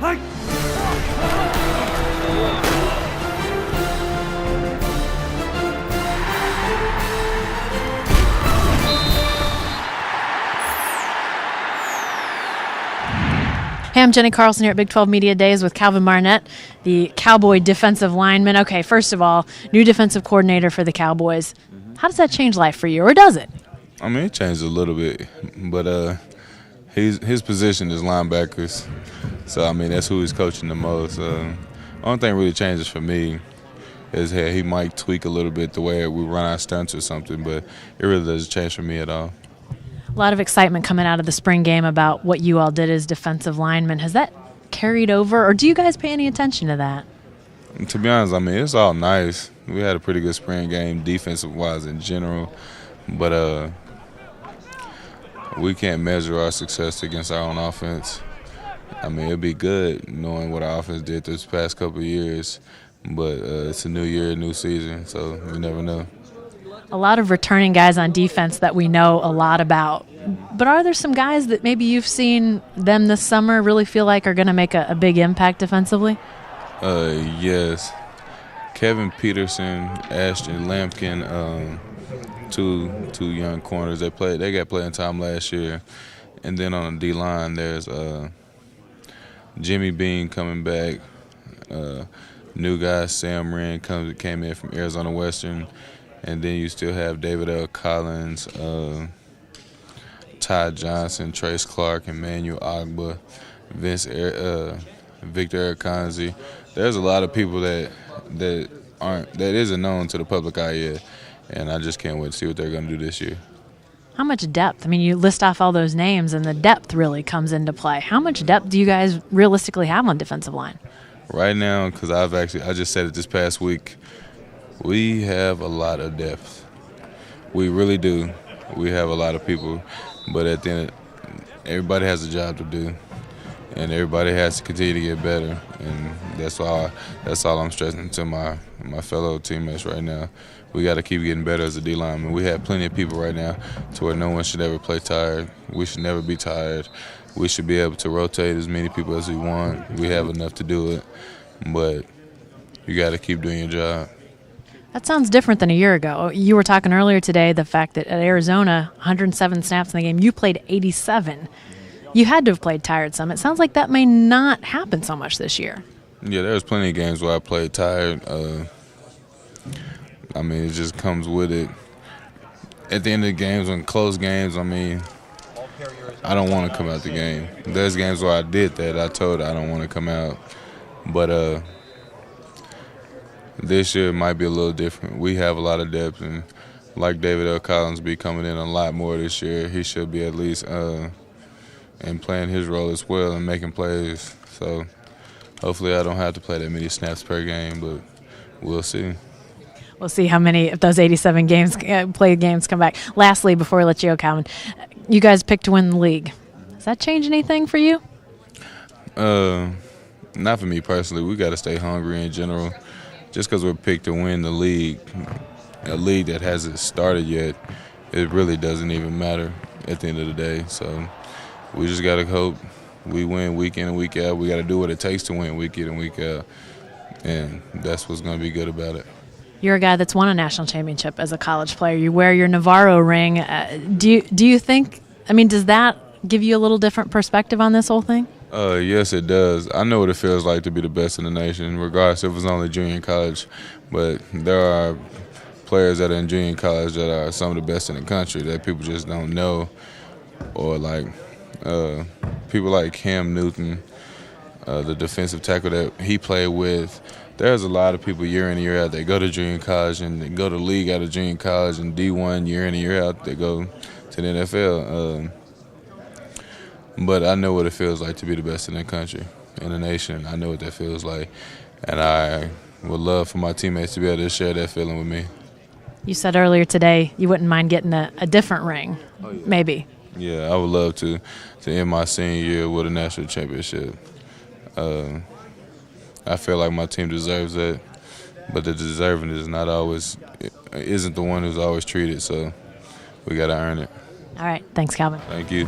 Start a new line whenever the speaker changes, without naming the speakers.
Hey, I'm Jenny Carlson here at Big 12 Media Days with Calvin Barnett, the Cowboy defensive lineman. Okay, first of all, new defensive coordinator for the Cowboys. How does that change life for you, or does it?
I mean, it changed a little bit, but his position is linebackers. So, I mean, that's who he's coaching the most. Only thing really changes for me is he might tweak a little bit the way we run our stunts or something, but it really doesn't change for me at all.
A lot of excitement coming out of the spring game about what you all did as defensive linemen. Has that carried over, or do you guys pay any attention to that?
To be honest, I mean, it's all nice. We had a pretty good spring game defensive-wise in general, but we can't measure our success against our own offense. I mean, it'd be good knowing what our offense did this past couple of years, but it's a new year, new season, so you never know.
A lot of returning guys on defense that we know a lot about. But are there some guys that maybe you've seen them this summer really feel like are going to make a big impact defensively?
Yes. Kevin Peterson, Ashton Lampkin, two young corners. They got playing time last year. And then on the D-line, there's Jimmy Bean coming back. New guy, Sam Wren, came in from Arizona Western. And then you still have David L. Collins, Ty Johnson, Trace Clark, Emmanuel Agba, Victor Akanzi. There's a lot of people that isn't known to the public eye yet, and I just can't wait to see what they're going to do this year.
How much depth? I mean, you list off all those names, and the depth really comes into play. How much depth do you guys realistically have on defensive line?
Right now, because I just said it this past week, we have a lot of depth. We really do. We have a lot of people, but at the end, everybody has a job to do, and everybody has to continue to get better. And that's all I'm stressing to my fellow teammates right now. We got to keep getting better as a D lineman. We have plenty of people right now to where no one should ever play tired. We should never be tired. We should be able to rotate as many people as we want. We have enough to do it, but you got to keep doing your job.
That sounds different than a year ago. You were talking earlier today the fact that at Arizona, 107 snaps in the game, you played 87. You had to have played tired some. It sounds like that may not happen so much this year.
Yeah, there's plenty of games where I played tired. I mean, it just comes with it. At the end of the games, when close games, I mean, I don't want to come out the game. There's games where I did that. I told her I don't want to come out. But this year might be a little different. We have a lot of depth, and like David L. Collins be coming in a lot more this year, he should be at least and playing his role as well and making plays. So hopefully I don't have to play that many snaps per game, but we'll see.
We'll see how many of those 87 played games come back. Lastly, before we let you go, Calvin, you guys picked to win the league. Does that change anything for you?
Not for me personally. We got to stay hungry in general. Just because we're picked to win the league, a league that hasn't started yet, it really doesn't even matter at the end of the day. So we just got to hope we win week in and week out. We got to do what it takes to win week in and week out, and that's what's going to be good about it.
You're a guy that's won a national championship as a college player. You wear your Navarro ring. Do you think, I mean, does that give you a little different perspective on this whole thing?
Yes, it does. I know what it feels like to be the best in the nation, regardless if it's only junior college. But there are players that are in junior college that are some of the best in the country that people just don't know. Or like people like Cam Newton, the defensive tackle that he played with. There's a lot of people year in and year out that go to junior college and they go to league out of junior college, and D1 year in and year out they go to the NFL. But I know what it feels like to be the best in the country, in the nation. I know what that feels like, and I would love for my teammates to be able to share that feeling with me.
You said earlier today you wouldn't mind getting a different ring, maybe.
Yeah, I would love to end my senior year with a national championship. I feel like my team deserves that, but the deserving isn't the one who's always treated, so we got to earn it.
All right. Thanks, Calvin.
Thank you.